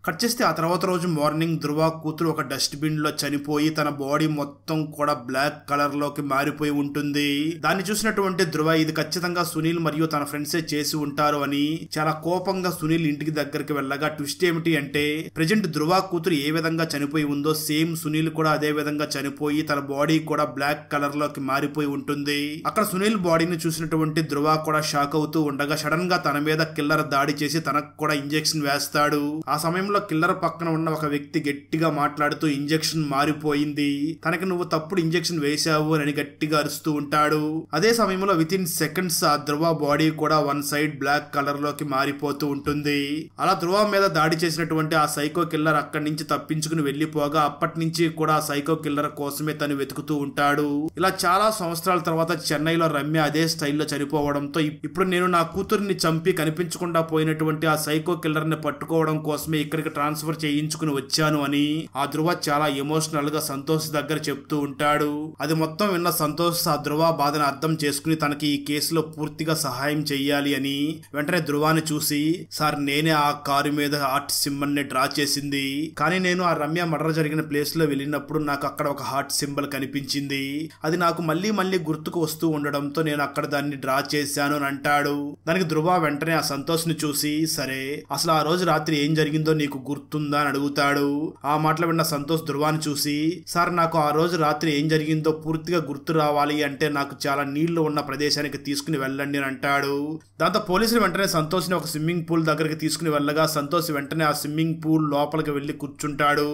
కట్ చేస్తే ఆ తర్వాత రోజు మార్నింగ్ ధ్రువ కూతురు ఒక డస్ట్బిన్ లో చనిపోయి తన బాడీ మొత్తం కూడా బ్లాక్ కలర్ లోకి మారిపోయి ఉంటుంది. దాన్ని చూసినటువంటి ధ్రువ ఇది ఖచ్చితంగా సునీల్ మరియు తన ఫ్రెండ్సే చేసి ఉంటారు అని చాలా కోపంగా సునీల్ ఇంటికి దగ్గరికి వెళ్ళగా ట్విస్ట్ ఏమిటి అంటే ప్రెజెంట్ ధ్రువ కూతురు ఏ విధంగా చనిపోయి ఉందో సేమ్ సునీల్ కూడా అదే విధంగా చనిపోయి తన బాడీ కూడా బ్లాక్ కలర్ లోకి మారిపోయి ఉంటుంది. అక్కడ సునీల్ బాడీని చూసినటువంటి ధ్రువ కూడా షాక్ అవుతూ ఉండగా సడన్ గా తన మీద కిల్లర్ దాడి చేసి తనకు కూడా ఇంజెక్షన్ వేస్తాడు. ఆ సమయంలో కిల్లర్ పక్కన ఉన్న ఒక వ్యక్తి గట్టిగా మాట్లాడుతూ ఇంజెక్షన్ మారిపోయింది, తనకి నువ్వు తప్పుడు ఇంజెక్షన్ వేశావు అని గట్టిగా అరుస్తూ ఉంటాడు. అదే సమయంలో విత్ ఇన్ సెకండ్స్ ఆ ధ్రువ బాడీ కూడా వన్ సైడ్ బ్లాక్ కలర్ లోకి మారిపోతూ ఉంటుంది. అలా ధ్రువ మీద దాడి చేసినటువంటి ఆ సైకో కిల్లర్ అక్కడి నుంచి తప్పించుకుని వెళ్లిపోగా అప్పటి నుంచి కూడా ఆ సైకో కిల్లర్ కోసమే తను వెతుకుతూ ఉంటాడు. ఇలా చాలా సంవత్సరాల తర్వాత చెన్నైలో రమ్య అదే స్టైల్లో చనిపోవడంతో ఇప్పుడు నేను నా కూతుర్ని చంపి కనిపించకుండా పోయినటువంటి ఆ సైకో కిల్లర్ ని పట్టుకోవడం కోసమే ఇక్కడికి అమెరికా ట్రాన్స్ఫర్ చేయించుకుని వచ్చాను అని ఆ ధ్రువ చాలా ఎమోషనల్ గా సంతోష్ దగ్గర చెప్తూ ఉంటాడు. అది మొత్తం విన్న సంతోష్ ఆ ధ్రువ బాధను అర్థం చేసుకుని తనకి ఈ కేసులో పూర్తిగా సహాయం చెయ్యాలి అని వెంటనే ధ్రువాన్ని చూసి, సార్ నేనే ఆ కారు మీద హార్ట్ సింబల్ ని డ్రా చేసింది, కానీ నేను ఆ రమ్య మర్డర్ జరిగిన ప్లేస్ లో వెళ్ళినప్పుడు నాకు అక్కడ ఒక హార్ట్ సింబల్ కనిపించింది, అది నాకు మళ్ళీ మళ్ళీ గుర్తుకు వస్తూ ఉండడంతో నేను అక్కడ దాన్ని డ్రా చేశాను అని అంటాడు. దానికి ధ్రువ వెంటనే ఆ సంతోష్ ని చూసి, సరే అసలు ఆ రోజు రాత్రి ఏం జరిగిందో నీకు గుర్తుందా అని అడుగుతాడు. ఆ మాటలు విన్న సంతోష్ ధ్రువాన్ని చూసి, సార్ నాకు ఆ రోజు రాత్రి ఏం జరిగిందో పూర్తిగా గుర్తు రావాలి అంటే నాకు చాలా నీళ్లు ఉన్న ప్రదేశానికి తీసుకుని వెళ్ళండి అని అంటాడు. దాంతో పోలీసులు వెంటనే సంతోష్ ని ఒక స్విమ్మింగ్ పూల్ దగ్గరికి తీసుకుని వెళ్ళగా సంతోష్ వెంటనే ఆ స్విమ్మింగ్ పూల్ లోపలికి వెళ్లి కూర్చుంటాడు.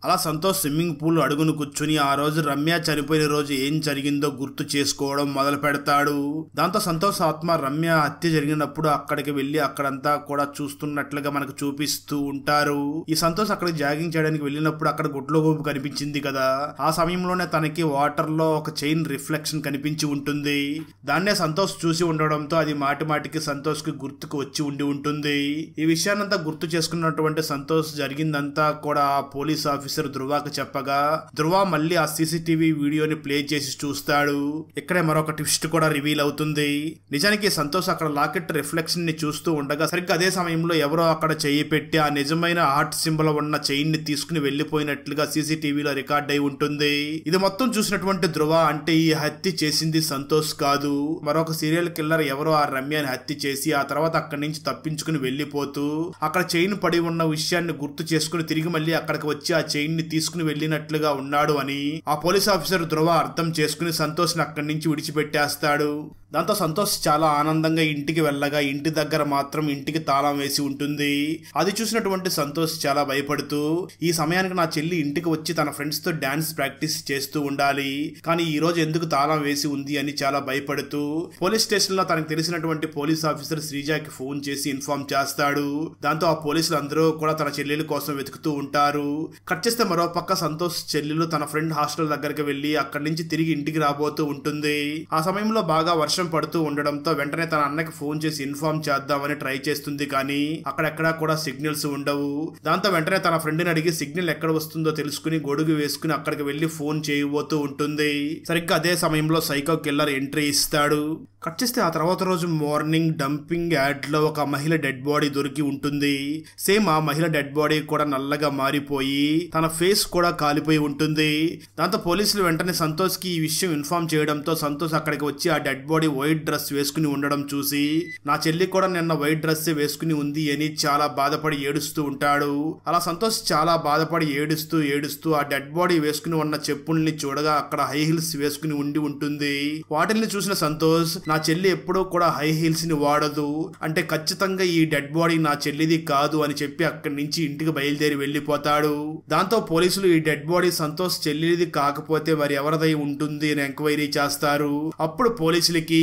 అలా సంతోష్ స్విమ్మింగ్ పూల్ అడుగును కూర్చుని ఆ రోజు రమ్య చనిపోయిన రోజు ఏం జరిగిందో గుర్తు చేసుకోవడం మొదలు పెడతాడు. దాంతో సంతోష్ ఆత్మ రమ్య హత్య జరిగినప్పుడు అక్కడికి వెళ్లి అక్కడంతా కూడా చూస్తున్నట్లుగా మనకు చూపిస్తూ ఉంటారు. ఈ సంతోష్ అక్కడికి జాగింగ్ చేయడానికి వెళ్ళినప్పుడు అక్కడ గుడ్ల గోపు కనిపించింది కదా, ఆ సమయంలోనే తనకి వాటర్ లో ఒక చైన్ రిఫ్లెక్షన్ కనిపించి ఉంటుంది. దాన్నే సంతోష్ చూసి ఉండడంతో అది మాటి మాటికి సంతోష్ కి గుర్తుకు వచ్చి ఉండి ఉంటుంది. ఈ విషయాన్నంతా గుర్తు చేసుకున్నటువంటి సంతోష్ జరిగిందంతా కూడా పోలీస్ ఆఫీసర్ ధ్రువకు చెప్పగా ధ్రువ మళ్ళీ ఆ సీసీటీవీ వీడియోని ప్లే చేసి చూస్తాడు. ఇక్కడే మరొక ట్విస్ట్ కూడా రివీల్ అవుతుంది. నిజానికి సంతోష్ అక్కడ లాకెట్ రిఫ్లెక్షన్ ని చూస్తూ ఉండగా సరిగ్గా అదే సమయంలో ఎవరో అక్కడ చెయ్యి పెట్టి ఆ నిజమైన హార్ట్ సింబల్ ఉన్న చైన్ ని తీసుకుని వెళ్లిపోయినట్లుగా సీసీటీవీలో రికార్డ్ అయి ఉంటుంది. ఇది మొత్తం చూసినటువంటి ధ్రువ, అంటే ఈ హత్య చేసింది సంతోష్ కాదు, మరొక సీరియల్ కిల్లర్ ఎవరో ఆ రమ్యని హత్య చేసి ఆ తర్వాత అక్కడి నుంచి తప్పించుకుని వెళ్లిపోతూ అక్కడ చైన్ పడి ఉన్న విషయాన్ని గుర్తు చేసుకుని తిరిగి మళ్ళీ అక్కడికి వచ్చి ఆ చైన్ ని తీసుకుని వెళ్ళినట్లుగా ఉన్నాడు అని ఆ పోలీస్ ఆఫీసర్ ధ్రువ అర్థం చేసుకుని సంతోష్ ని అక్కడి నుంచి విడిచిపెట్టేస్తాడు. దాంతో సంతోష్ చాలా ఆనందంగా ఇంటికి వెళ్ళగా ఇంటి దగ్గర మాత్రం ఇంటికి తాళం వేసి ఉంటుంది. అది చూసినటువంటి సంతోష్ చాలా భయపడుతూ, ఈ సమయానికి నా చెల్లి ఇంటికి వచ్చి తన ఫ్రెండ్స్ తో డాన్స్ ప్రాక్టీస్ చేస్తూ ఉండాలి, కానీ ఈ రోజు ఎందుకు తాళం వేసి ఉంది అని చాలా భయపడుతూ పోలీస్ స్టేషన్ లో తనకు తెలిసినటువంటి పోలీస్ ఆఫీసర్ శ్రీజాకి ఫోన్ చేసి ఇన్ఫార్మ్ చేస్తాడు. దాంతో ఆ పోలీసులు అందరూ కూడా తన చెల్లెల కోసం వెతుకుతూ ఉంటారు. కట్ చేస్తే మరో పక్క సంతోష్ చెల్లెలు తన ఫ్రెండ్ హాస్టల్ దగ్గరికి వెళ్లి అక్కడి నుంచి తిరిగి ఇంటికి రాబోతూ ఉంటుంది. ఆ సమయంలో బాగా వర్షం పడుతూ ఉండడంతో వెంటనే తన అన్నకి ఫోన్ చేసి ఇన్ఫార్మ్ చేద్దామని ట్రై చేస్తుంది, కానీ అక్కడెక్కడా కూడా సిగ్నల్స్ ఉండవు. దాంతో వెంటనే తన ఫ్రెండ్ ని అడిగి సిగ్నల్ ఎక్కడ వస్తుందో తెలుసుకుని గొడుగు వేసుకుని అక్కడికి వెళ్లి ఫోన్ చేయబోతూ ఉంటుంది. సరిగ్గా అదే సమయంలో సైకో కిల్లర్ ఎంట్రీ ఇస్తాడు. కట్ చేస్తే ఆ తర్వాత రోజు మార్నింగ్ డంపింగ్ యార్డ్ లో ఒక మహిళ డెడ్ బాడీ దొరికి ఉంటుంది. సేమ్ ఆ మహిళ డెడ్ బాడీ కూడా నల్లగా మారిపోయి తన ఫేస్ కూడా కాలిపోయి ఉంటుంది. దాంతో పోలీసులు వెంటనే సంతోష్ కి ఈ విషయం ఇన్ఫార్మ్ చేయడంతో సంతోష్ అక్కడికి వచ్చి ఆ డెడ్ బాడీ వైట్ డ్రెస్ వేసుకుని ఉండడం చూసి నా చెల్లి కూడా నిన్న వైట్ డ్రెస్ వేసుకుని ఉంది అని చాలా బాధపడి ఏడుస్తూ ఉంటాడు. అలా సంతోష్ చాలా బాధపడి ఏడుస్తూ ఆ డెడ్ బాడీ వేసుకుని ఉన్న చెప్పుల్ని చూడగా అక్కడ హై హీల్స్ వేసుకుని ఉండి ఉంటుంది. వాటిని చూసిన సంతోష్, నా చెల్లి ఎప్పుడూ కూడా హై హీల్స్ ని వాడదు, అంటే ఖచ్చితంగా ఈ డెడ్ బాడీ నా చెల్లిది కాదు అని చెప్పి అక్కడి నుంచి ఇంటికి బయలుదేరి వెళ్లిపోతాడు. దాంతో పోలీసులు ఈ డెడ్ బాడీ సంతోష్ చెల్లిది కాకపోతే మరి ఎవరిదై ఉంటుంది అని ఎంక్వైరీ చేస్తారు. అప్పుడు పోలీసులకి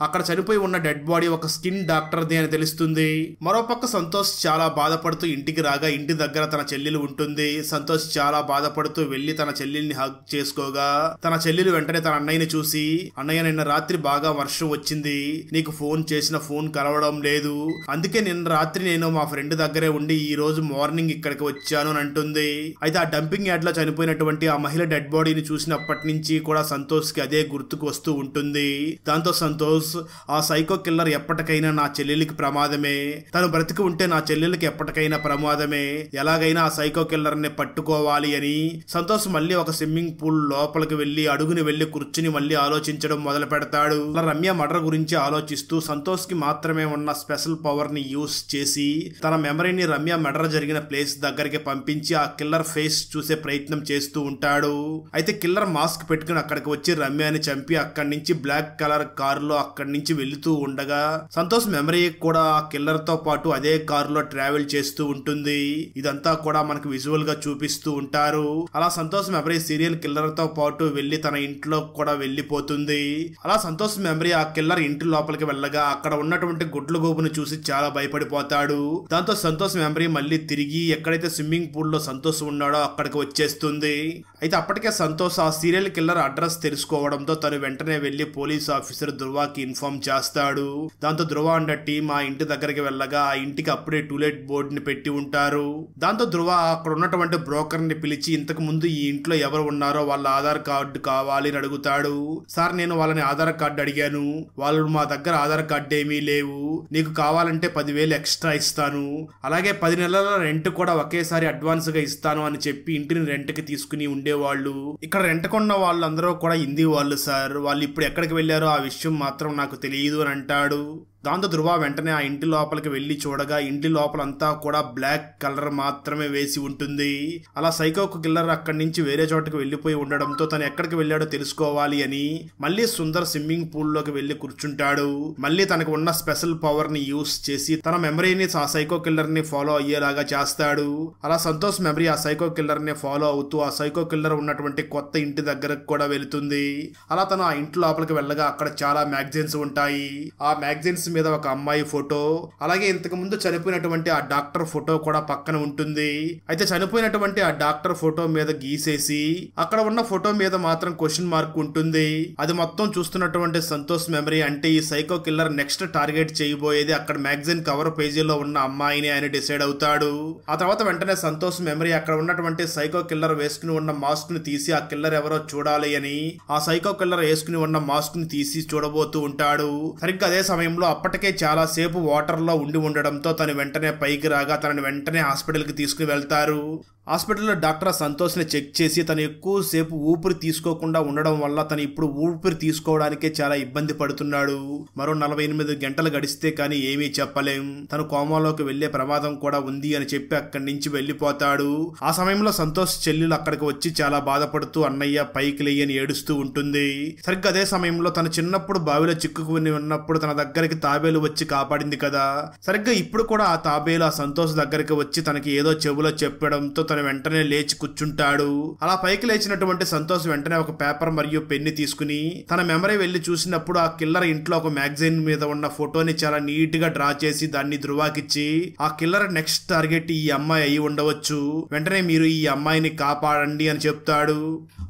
అక్కడ చనిపోయి ఉన్న డెడ్ బాడీ ఒక స్కిన్ డాక్టర్ది అని తెలుస్తుంది. మరోపక్క సంతోష్ చాలా బాధపడుతూ ఇంటికి రాగా ఇంటి దగ్గర తన చెల్లెలు ఉంటుంది. సంతోష్ చాలా బాధపడుతూ వెళ్లి తన చెల్లెల్ని హగ్ చేసుకోగా తన చెల్లెలు వెంటనే తన అన్నయ్యని చూసి, అన్నయ్య నిన్న రాత్రి బాగా వర్షం వచ్చింది, నీకు ఫోన్ చేసిన ఫోన్ కలవడం లేదు, అందుకే నిన్న రాత్రి నేను మా ఫ్రెండ్ దగ్గరే ఉండి ఈ రోజు మార్నింగ్ ఇక్కడికి వచ్చాను అని అంటుంది. అయితే ఆ డంపింగ్ యార్డ్ లో చనిపోయినటువంటి ఆ మహిళ డెడ్ బాడీని చూసినప్పటి నుంచి కూడా సంతోష్ కి అదే గుర్తుకు వస్తూ ఉంటుంది. దాంతో సంతోష్, ఆ సైకో కిల్లర్ ఎప్పటికైనా నా చెల్లెలికి ప్రమాదమే, తను బ్రతికి ఉంటే నా చెల్లెలికి ఎప్పటికైనా ప్రమాదమే, ఎలాగైనా ఆ సైకో కిల్లర్ ని పట్టుకోవాలి అని సంతోష్ మళ్ళీ ఒక స్విమ్మింగ్ పూల్ లోపలికి వెళ్లి అడుగుని వెళ్లి కూర్చుని మళ్ళీ ఆలోచించడం మొదలు పెడతాడు. రమ్య మర్డర్ గురించి ఆలోచిస్తూ సంతోష్ కి మాత్రమే ఉన్న స్పెషల్ పవర్ ని యూస్ చేసి తన మెమరీని రమ్య మర్డర్ జరిగిన ప్లేస్ దగ్గరికి పంపించి ఆ కిల్లర్ ఫేస్ చూసే ప్రయత్నం చేస్తూ ఉంటాడు. అయితే కిల్లర్ మాస్క్ పెట్టుకుని అక్కడికి వచ్చి రమ్యని చంపి అక్కడి నుంచి బ్లాక్ కలర్ కారులో అక్కడి నుంచి వెళుతూ ఉండగా సంతోష్ మెమరీ కూడా ఆ కిల్లర్ తో పాటు అదే కారులో ట్రావెల్ చేస్తూ ఉంటుంది. ఇదంతా కూడా మనకు విజువల్ గా చూపిస్తూ ఉంటారు. అలా సంతోష్ మెమరీ సీరియల్ కిల్లర్ తో పాటు వెళ్లి తన ఇంట్లో కూడా వెళ్లిపోతుంది. అలా సంతోష్ మెమరీ ఆ కిల్లర్ ఇంటి లోపలికి వెళ్ళగా అక్కడ ఉన్నటువంటి గుడ్ల గోపును చూసి చాలా భయపడిపోతాడు. దాంతో సంతోష్ మెమరీ మళ్ళీ తిరిగి ఎక్కడైతే స్విమ్మింగ్ పూల్ లో సంతోష్ ఉన్నాడో అక్కడికి వచ్చేస్తుంది. అయితే అప్పటికే సంతోష్ ఆ సీరియల్ కిల్లర్ అడ్రస్ తెలుసుకోవడంతో తను వెంటనే వెళ్లి పోలీస్ ఆఫీసర్ ధృవకి ఇన్ఫార్మ్ చేస్తాడు. దాంతో ధృవ అండ్ టీమ్ ఆ ఇంటి దగ్గరికి వెళ్ళగా ఆ ఇంటికి అప్పుడే టూలెట్ బోర్డు ని పెట్టి ఉంటారు. దాంతో ధృవ అక్కడ ఉన్నటువంటి బ్రోకర్ ని పిలిచి ఇంతకు ముందు ఈ ఇంట్లో ఎవరు ఉన్నారో వాళ్ళ ఆధార్ కార్డు కావాలి అని అడుగుతాడు. సార్ నేను వాళ్ళని ఆధార్ కార్డు అడిగాను, వాళ్ళు మా దగ్గర ఆధార్ కార్డు ఏమీ లేవు, నీకు కావాలంటే 10,000 ఎక్స్ట్రా ఇస్తాను, అలాగే 10 నెలల రెంట్ కూడా ఒకేసారి అడ్వాన్స్ గా ఇస్తాను అని చెప్పి ఇంటిని రెంట్ కి తీసుకుని ఉండేవాళ్ళు. ఇక్కడ రెంట్ కొన్న వాళ్ళందరూ కూడా హిందీ వాళ్ళు సార్, వాళ్ళు ఇప్పుడు ఎక్కడికి వెళ్ళారో ఆ విషయం మాత్రం నాకు తెలియదు అని అంటాడు. దాంతో ధృవ వెంటనే ఆ ఇంటి లోపలికి వెళ్లి చూడగా ఇంటి లోపలంతా కూడా బ్లాక్ కలర్ మాత్రమే వేసి ఉంటుంది. అలా సైకో కిల్లర్ అక్కడి నుంచి వేరే చోటకి వెళ్లిపోయి ఉండడంతో తను ఎక్కడికి వెళ్ళాడో తెలుసుకోవాలి అని మళ్ళీ సుందర్ స్విమ్మింగ్ పూల్ లోకి వెళ్లి కూర్చుంటాడు. మళ్ళీ తనకు ఉన్న స్పెషల్ పవర్ ని యూస్ చేసి తన మెమరీని ఆ సైకో కిల్లర్ ని ఫాలో అయ్యేలాగా చేస్తాడు. అలా సంతోష్ మెమరీ ఆ సైకో కిల్లర్ ని ఫాలో అవుతూ ఆ సైకో కిల్లర్ ఉన్నటువంటి కొత్త ఇంటి దగ్గరకు కూడా వెళుతుంది. అలా తను ఆ ఇంటి లోపలికి వెళ్ళగా అక్కడ చాలా మ్యాగజైన్స్ ఉంటాయి. ఆ మ్యాగజైన్స్ మీద ఒక అమ్మాయి ఫోటో, అలాగే ఇంతకు ముందు చనిపోయినటువంటి ఆ డాక్టర్ ఫోటో కూడా పక్కన ఉంటుంది. అయితే చనిపోయినటువంటి ఆ డాక్టర్ ఫోటో మీద గీసేసి అక్కడ ఉన్న ఫోటో మీద మాత్రం క్వశ్చన్ మార్క్ ఉంటుంది. అది మొత్తం చూస్తున్నటువంటి సంతోష్ మెమరీ అంటే ఈ సైకో కిల్లర్ నెక్స్ట్ టార్గెట్ చేయబోయేది అక్కడ మ్యాగజైన్ కవర్ పేజీలో ఉన్న అమ్మాయిని ఆయన డిసైడ్ అవుతాడు. ఆ తర్వాత వెంటనే సంతోష్ మెమరీ అక్కడ ఉన్నటువంటి సైకో కిల్లర్ వేసుకుని ఉన్న మాస్క్ ని తీసి ఆ కిల్లర్ ఎవరో చూడాలి అని ఆ సైకో కిల్లర్ వేసుకుని ఉన్న మాస్క్ ని తీసి చూడబోతూ ఉంటాడు. సరిగ్గా అదే సమయంలో అప్పటికే చాలా సేపు వాటర్ లో ఉండి ఉండడంతో తను వెంటనే పైకి రాగా తనని వెంటనే హాస్పిటల్ కి తీసుకుని వెళ్తారు. హాస్పిటల్లో డాక్టర్ సంతోష్ ని చెక్ చేసి తను ఎక్కువసేపు ఊపిరి తీసుకోకుండా ఉండడం వల్ల తను ఇప్పుడు ఊపిరి తీసుకోవడానికే చాలా ఇబ్బంది పడుతున్నాడు. మరో 48 గంటలు గడిస్తే కానీ ఏమీ చెప్పలేం, తను కోమాలోకి వెళ్లే ప్రమాదం కూడా ఉంది అని చెప్పి అక్కడి నుంచి వెళ్లిపోతాడు. ఆ సమయంలో సంతోష్ చెల్లెలు అక్కడికి వచ్చి చాలా బాధపడుతూ అన్నయ్య పైకి లేయని ఏడుస్తూ ఉంటుంది. సరిగ్గా అదే సమయంలో తను చిన్నప్పుడు బావిలో చిక్కుకుని ఉన్నప్పుడు తన దగ్గరికి తాబేలు వచ్చి కాపాడింది కదా, సరిగ్గా ఇప్పుడు కూడా ఆ తాబేలు ఆ సంతోష్ దగ్గరికి వచ్చి తనకి ఏదో చెవులో చెప్పడంతో తను వెంటనే లేచి కూర్చుంటాడు. అలా పైకి లేచినటువంటి సంతోష్ వెంటనే ఒక పేపర్ మరియు పెన్ని తీసుకుని తన మెమరీ వెళ్లి చూసినప్పుడు ఆ కిల్లర్ ఇంట్లో ఒక మ్యాగజైన్ మీద ఉన్న ఫోటోని చాలా నీట్ గా డ్రా చేసి దాన్ని ధృవకిచ్చి ఆ కిల్లర్ నెక్స్ట్ టార్గెట్ ఈ అమ్మాయి అయి ఉండవచ్చు, వెంటనే మీరు ఈ అమ్మాయిని కాపాడండి అని చెప్తాడు.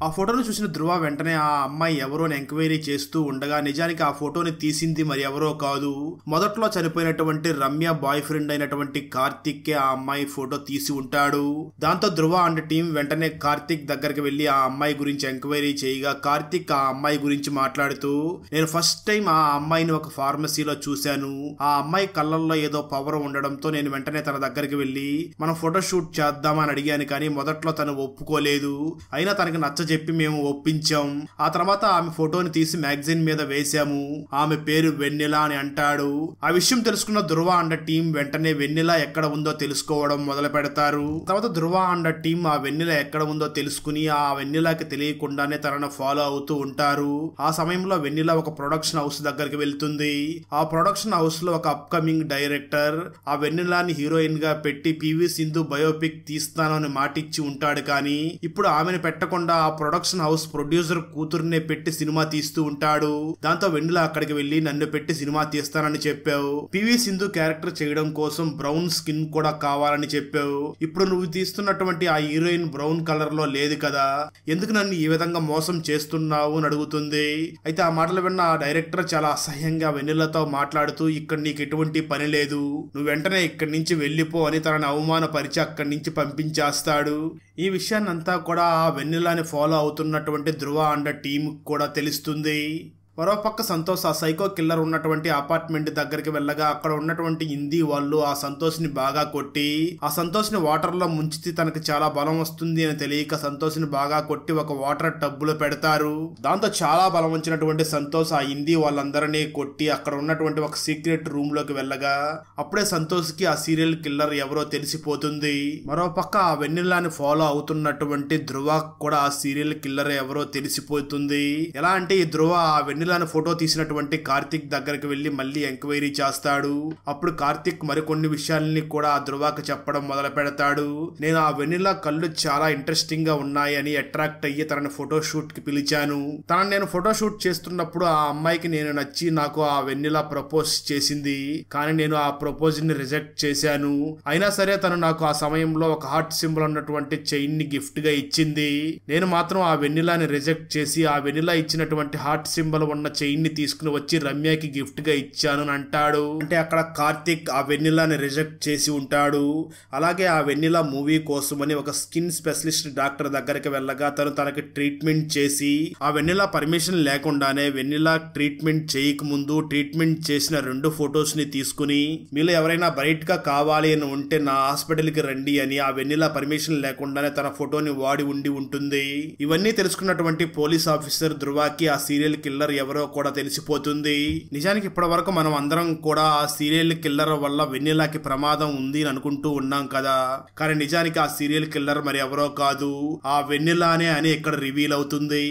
ఆ ఫోటోను చూసిన ధృవ వెంటనే ఆ అమ్మాయి ఎవరో ఎంక్వైరీ చేస్తూ ఉండగా నిజానికి ఆ ఫోటోని తీసింది మరి ఎవరో కాదు, మొదట్లో చనిపోయినటువంటి రమ్య బాయ్ ఫ్రెండ్ అయినటువంటి కార్తిక్ కే ఆ అమ్మాయి ఫోటో తీసి ఉంటాడు. దాంతో ధృవ అండ్ టీం వెంటనే కార్తిక్ దగ్గరికి వెళ్లి ఆ అమ్మాయి గురించి ఎంక్వైరీ చేయగా కార్తిక్ ఆ అమ్మాయి గురించి మాట్లాడుతూ నేను ఫస్ట్ టైం ఆ అమ్మాయిని ఒక ఫార్మసీలో చూశాను, ఆ అమ్మాయి కళ్ళల్లో ఏదో పవర్ ఉండడంతో నేను వెంటనే తన దగ్గరికి వెళ్లి మనం ఫోటో షూట్ చేద్దామని అడిగాను, కానీ మొదట్లో తను ఒప్పుకోలేదు, అయినా తనకి నచ్చ చెప్పి మేము ఒప్పించాం. ఆ తర్వాత ఆమె ఫోటోని తీసి మ్యాగజైన్ మీద వేశాము, ఆమె పేరు వెన్నెల అని అంటాడు. ఆ విషయం తెలుసుకున్న ధృవ అండ్ టీం వెంటనే వెన్నెల ఎక్కడ ఉందో తెలుసుకోవడం మొదలు పెడతారు. తర్వాత ధృవ అండ్ టీం ఆ వెన్నెల ఎక్కడ ఉందో తెలుసుకుని ఆ వెన్నెలకి తెలియకుండానే తనను ఫాలో అవుతూ ఉంటారు. ఆ సమయంలో వెన్నెల ఒక ప్రొడక్షన్ హౌస్ దగ్గరికి వెళ్తుంది. ఆ ప్రొడక్షన్ హౌస్ లో ఒక అప్కమింగ్ డైరెక్టర్ ఆ వెన్నెలని హీరోయిన్ గా పెట్టి పివి సింధు బయోపిక్ తీస్తాను అని మాటిచ్చి ఉంటాడు, కానీ ఇప్పుడు ఆమెను పెట్టకుండా ఆ ప్రొడక్షన్ హౌస్ ప్రొడ్యూసర్ కూతురునే పెట్టి సినిమా తీస్తూ ఉంటాడు. దాంతో వెన్నెల అక్కడికి వెళ్లి నన్ను పెట్టి సినిమా తీస్తానని చెప్పావు, పివి సింధు క్యారెక్టర్ చేయడం కోసం బ్రౌన్ స్కిన్ కూడా కావాలని చెప్పావు, ఇప్పుడు నువ్వు తీస్తున్నటువంటి ఆ హీరోయిన్ బ్రౌన్ కలర్ లో లేదు కదా, ఎందుకు నన్ను ఈ విధంగా మోసం చేస్తున్నావు అని అడుగుతుంది. అయితే ఆ మాటలు విన్న ఆ డైరెక్టర్ చాలా అసహ్యంగా వెన్నెలతో మాట్లాడుతూ ఇక్కడ నీకు ఎటువంటి పని లేదు, నువ్వు వెంటనే ఇక్కడి నుంచి వెళ్లిపో అని తనని అవమానపరిచి అక్కడి నుంచి పంపించేస్తాడు. ఈ విషయాన్నంతా కూడా ఆ వెన్నెలని ఫాలో అవుతున్నటువంటి ధృవ అండ్ టీం కూడా తెలుస్తుంది. మరోపక్క సంతోష్ ఆ సైకో కిల్లర్ ఉన్నటువంటి అపార్ట్మెంట్ దగ్గరికి వెళ్ళగా అక్కడ ఉన్నటువంటి హిందీ వాళ్ళు ఆ సంతోష్ ని బాగా కొట్టి ఆ సంతోష్ ని వాటర్ లో ముంచితే తనకి చాలా బలం వస్తుంది అని తెలియక సంతోష్ ని బాగా కొట్టి ఒక వాటర్ టబ్ లో పెడతారు. దాంతో చాలా బలం వచ్చినటువంటి సంతోష్ ఆ హిందీ వాళ్ళందరినీ కొట్టి అక్కడ ఉన్నటువంటి ఒక సీక్రెట్ రూమ్ లోకి వెళ్ళగా అప్పుడే సంతోష్ కి ఆ సీరియల్ కిల్లర్ ఎవరో తెలిసిపోతుంది. మరోపక్క ఆ వెన్నెలాని ఫాలో అవుతున్నటువంటి ధృవ కూడా ఆ సీరియల్ కిల్లర్ ఎవరో తెలిసిపోతుంది. ఎలా అంటే ఈ ధృవ ఆ వెన్నెలాని ఫోటో తీసినటువంటి కార్తిక్ దగ్గరికి వెళ్లి మళ్ళీ ఎంక్వైరీ చేస్తాడు. అప్పుడు కార్తిక్ మరికొన్ని విషయాలని కూడా ఆ ధ్రువకి చెప్పడం మొదలు పెడతాడు. నేను ఆ వెన్నెలా కళ్ళు చాలా ఇంట్రెస్టింగ్ గా ఉన్నాయని అట్రాక్ట్ అయ్యి తనని ఫోటోషూట్ కి పిలిచాను. తనని నేను ఫోటోషూట్ చేస్తున్నప్పుడు ఆ అమ్మాయికి నేను నచ్చి నాకు ఆ వెన్నెలా ప్రపోజ్ చేసింది. కానీ నేను ఆ ప్రపోజ్ ని రిజెక్ట్ చేశాను. అయినా సరే తను నాకు ఆ సమయంలో ఒక హార్ట్ సింబల్ ఉన్నటువంటి చైన్ ని గిఫ్ట్ గా ఇచ్చింది. నేను మాత్రం ఆ వెన్నెలాని రిజెక్ట్ చేసి ఆ వెన్నెలా ఇచ్చినటువంటి హార్ట్ సింబల్ ఉన్న చైన్ ని తీసుకుని వచ్చి రమ్యకి గిఫ్ట్ గా ఇచ్చాను అని అంటాడు. అంటే అక్కడ కార్తిక్ ఆ వెన్నెలాని రిజెక్ట్ చేసి ఉంటాడు. అలాగే ఆ వెన్నెలా మూవీ కోసమని ఒక స్కిన్ స్పెషలిస్ట్ డాక్టర్ దగ్గరికి వెళ్ళగా తనకి ట్రీట్మెంట్ చేసి ఆ వెన్నెలా పర్మిషన్ లేకుండానే వెన్నెలా ట్రీట్మెంట్ చేయక ముందు ట్రీట్మెంట్ చేసిన 2 ఫొటోస్ ని తీసుకుని మీలో ఎవరైనా బ్రైట్ గా కావాలి అని ఉంటే నా హాస్పిటల్ కి రండి అని ఆ వెన్నెలా పర్మిషన్ లేకుండానే తన ఫోటోని వాడి ఉంటుంది. ఇవన్నీ తెలుసుకున్నటువంటి పోలీస్ ఆఫీసర్ ధ్రువకి ఆ సీరియల్ కిల్లర్ ఎవరో కూడా తెలిసిపోతుంది. నిజానికి ఇప్పటి వరకు మనం అందరం కూడా ఆ సీరియల్ కిల్లర్ వల్ల వెన్నెలాకి ప్రమాదం ఉంది అని అనుకుంటూ ఉన్నాం కదా. కానీ నిజానికి ఆ సీరియల్ కిల్లర్ మరి ఎవరో కాదు, ఆ వెన్నెలానే అని ఇక్కడ రివీల్ అవుతుంది.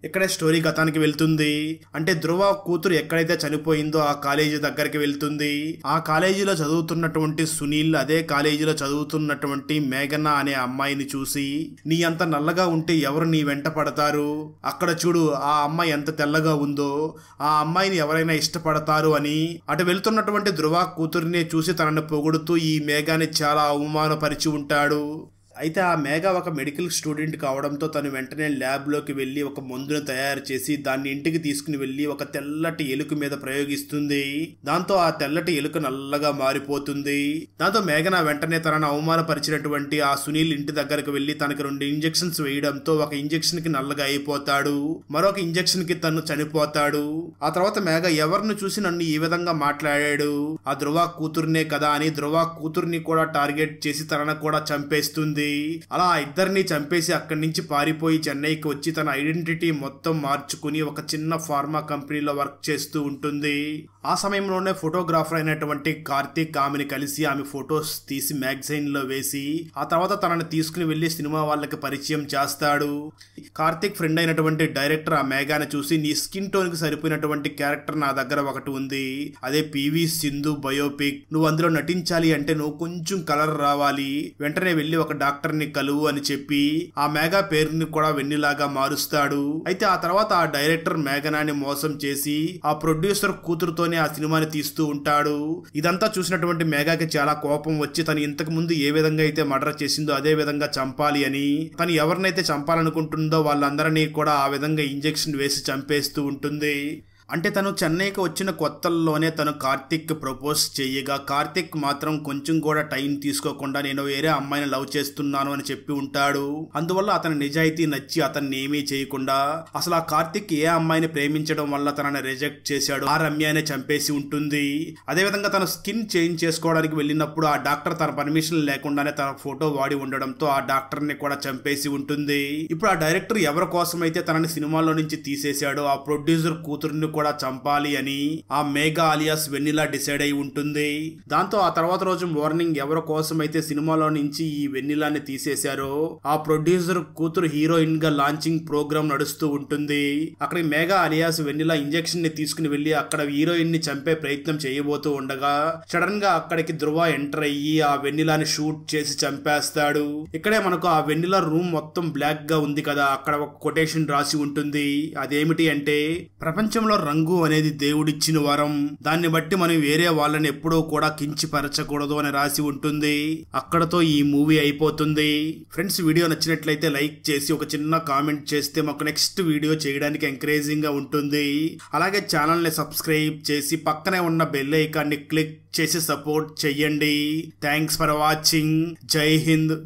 ఇక్కడే స్టోరీ గతానికి వెళ్తుంది. అంటే ధ్రువ కూతురు ఎక్కడైతే చనిపోయిందో ఆ కాలేజీ దగ్గరికి వెళ్తుంది. ఆ కాలేజీలో చదువుతున్నటువంటి సునీల్ అదే కాలేజీలో చదువుతున్నటువంటి మేఘన అనే అమ్మాయిని చూసి నీ అంత నల్లగా ఉంటే ఎవరు నీ వెంట పడతారు, అక్కడ చూడు ఆ అమ్మాయి ఎంత తెల్లగా ఉందో, ఆ అమ్మాయిని ఎవరైనా ఇష్టపడతారు అని అటు వెళ్తున్నటువంటి ధ్రువ కూతురిని చూసి తనని పొగుడుతూ ఈ మేఘాని చాలా అవమానపరిచి ఉంటాడు. అయితే ఆ మేఘ ఒక మెడికల్ స్టూడెంట్ కావడంతో తను వెంటనే ల్యాబ్లోకి వెళ్ళి ఒక మందును తయారు చేసి దాన్ని ఇంటికి తీసుకుని వెళ్ళి ఒక తెల్లటి ఎలుక మీద ప్రయోగిస్తుంది. దాంతో ఆ తెల్లటి ఎలుక నల్లగా మారిపోతుంది. దాంతో మేఘన వెంటనే తనను అవమానపరిచినటువంటి ఆ సునీల్ ఇంటి దగ్గరకు వెళ్లి తనకి 2 ఇంజెక్షన్స్ వేయడంతో ఒక ఇంజెక్షన్ కి నల్లగా అయిపోతాడు, మరొక ఇంజెక్షన్ కి తను చనిపోతాడు. ఆ తర్వాత మేఘ ఎవరిని చూసి నన్ను ఈ విధంగా మాట్లాడాడు, ఆ ధ్రువ కూతుర్నే కదా అని ధ్రువ కూతుర్ని కూడా టార్గెట్ చేసి తనను కూడా చంపేస్తుంది. అలా ఇద్దరిని చంపేసి అక్కడి నుంచి పారిపోయి చెన్నైకి వచ్చి తన ఐడెంటిటీ మొత్తం మార్చుకుని ఒక చిన్న ఫార్మా కంపెనీలో వర్క్ చేస్తూ ఉంటుంది. ఆ సమయంలోనే ఫోటోగ్రాఫర్ అయినటువంటి కార్తిక్ ఆమెని కలిసి ఆమె ఫొటోస్ తీసి మ్యాగజైన్ లో వేసి ఆ తర్వాత తనని తీసుకుని వెళ్లి సినిమా వాళ్ళకి పరిచయం చేస్తాడు. కార్తిక్ ఫ్రెండ్ అయినటువంటి డైరెక్టర్ ఆ మేఘాని చూసి నీ స్కిన్ టోన్ కి సరిపోయినటువంటి క్యారెక్టర్ నా దగ్గర ఒకటి ఉంది, అదే పివి సింధు బయోపిక్, నువ్వు అందులో నటించాలి అంటే నువ్వు కొంచెం కలర్ రావాలి, వెంటనే వెళ్లి ఒక డాక్టర్ ని కలువు అని చెప్పి ఆ మేఘా పేరుని కూడా వెన్నెలాగా మారుస్తాడు. అయితే ఆ తర్వాత ఆ డైరెక్టర్ మేఘనాని మోసం చేసి ఆ ప్రొడ్యూసర్ కూతురుతోనే ఆ సినిమాని తీస్తూ ఉంటాడు. ఇదంతా చూసినటువంటి మేఘాకి చాలా కోపం వచ్చి తను ఇంతకు ముందు ఏ విధంగా అయితే మర్డర్ చేసిందో అదే విధంగా చంపాలి అని తను ఎవరినైతే చంపాలనుకుంటుందో వాళ్ళందరినీ కూడా ఆ విధంగా ఇంజెక్షన్ వేసి చంపేస్తూ ఉంటుంది. అంటే తను చెన్నైకి వచ్చిన కొత్తల్లోనే తను కార్తిక్ ప్రపోజ్ చేయగా కార్తిక్ మాత్రం కొంచెం కూడా టైం తీసుకోకుండా నేను వేరే అమ్మాయిని లవ్ చేస్తున్నాను అని చెప్పి ఉంటాడు. అందువల్ల అతని నిజాయితీ నచ్చి అతన్ని ఏమీ చేయకుండా అసలు ఆ కార్తిక్ ఏ అమ్మాయిని ప్రేమించడం వల్ల తనని రిజెక్ట్ చేశాడు, ఆ రమ్యనే చంపేసి ఉంటుంది. అదేవిధంగా తను స్కిన్ చేంజ్ చేసుకోవడానికి వెళ్ళినప్పుడు ఆ డాక్టర్ తన పర్మిషన్ లేకుండానే తన ఫోటో వాడి ఉండడంతో ఆ డాక్టర్ ని కూడా చంపేసి ఉంటుంది. ఇప్పుడు ఆ డైరెక్టర్ ఎవరి కోసమైతే తనని సినిమాలో నుంచి తీసేశాడో ఆ ప్రొడ్యూసర్ కూతురుని కూడా చంపాలి అని ఆ మేఘా అలియాస్ వెన్నెలా డిసైడ్ అయి ఉంటుంది. దాంతో ఆ తర్వాత రోజు మార్నింగ్ ఎవరి కోసం అయితే సినిమాలో నుంచి ఈ వెన్నెలాని తీసేశారో ఆ ప్రొడ్యూసర్ కూతురు హీరోయిన్ గా లాంచింగ్ ప్రోగ్రామ్ నడుస్తూ ఉంటుంది. అక్కడ మేఘా అలియాస్ వెన్నెలా ఇంజెక్షన్ ని తీసుకుని వెళ్లి అక్కడ హీరోయిన్ ని చంపే ప్రయత్నం చేయబోతూ ఉండగా సడన్ గా అక్కడికి ధ్రువ ఎంటర్ అయ్యి ఆ వెన్నెలాని షూట్ చేసి చంపేస్తాడు. ఇక్కడే మనకు ఆ వెన్నెలా రూమ్ మొత్తం బ్లాక్ గా ఉంది కదా, అక్కడ ఒక కొటేషన్ రాసి ఉంటుంది. అదేమిటి అంటే ప్రపంచంలో రంగు అనేది దేవుడిచ్చిన వరం, దాన్ని బట్టి మనం వేరే వాళ్ళని ఎప్పుడూ కూడా కించిపరచకూడదు అని రాసి ఉంటుంది. అక్కడతో ఈ మూవీ అయిపోతుంది. ఫ్రెండ్స్, వీడియో నచ్చినట్లయితే లైక్ చేసి ఒక చిన్న కామెంట్ చేస్తే మాకు నెక్స్ట్ వీడియో చేయడానికి ఎంకరేజింగ్ గా ఉంటుంది. అలాగే ఛానల్ ని సబ్స్క్రైబ్ చేసి పక్కనే ఉన్న బెల్ ఐకాన్ ని క్లిక్ చేసి సపోర్ట్ చెయ్యండి. Thanks for watching. జై హింద్.